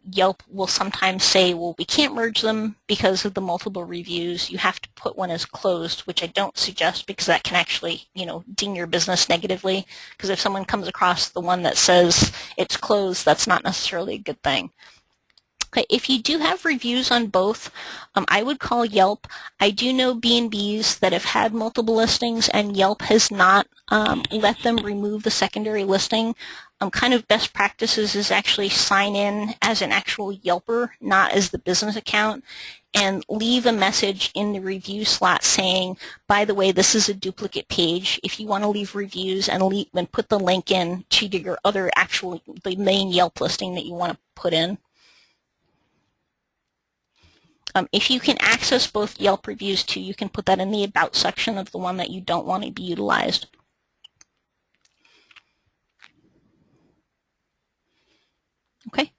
Yelp will sometimes say, well, we can't merge them because of the multiple reviews. You have to put one as closed, which I don't suggest because that can actually, ding your business negatively. Because if someone comes across the one that says it's closed, that's not necessarily a good thing. Okay, if you do have reviews on both, I would call Yelp. I do know B&Bs that have had multiple listings and Yelp has not let them remove the secondary listing. Kind of best practices is actually sign in as an actual Yelper, not as the business account, and leave a message in the review slot saying, by the way, this is a duplicate page. If you want to leave reviews and put the link in to your other the main Yelp listing that you want to put in. If you can access both Yelp reviews too, you can put that in the About section of the one that you don't want to be utilized. Okay.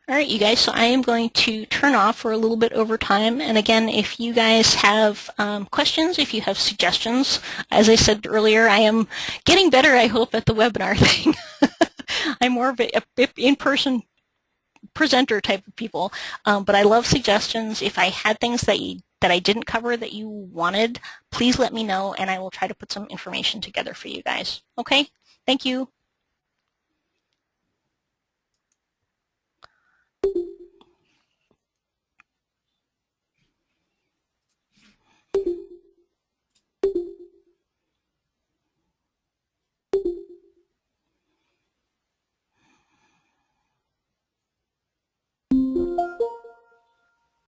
All right, you guys, so I am going to turn off for a little bit over time. And again, if you guys have questions, if you have suggestions, as I said earlier, I am getting better, I hope, at the webinar thing. I'm more of an in-person presenter type of people, but I love suggestions. If I had things that I didn't cover that you wanted, please let me know, and I will try to put some information together for you guys. Okay? Thank you.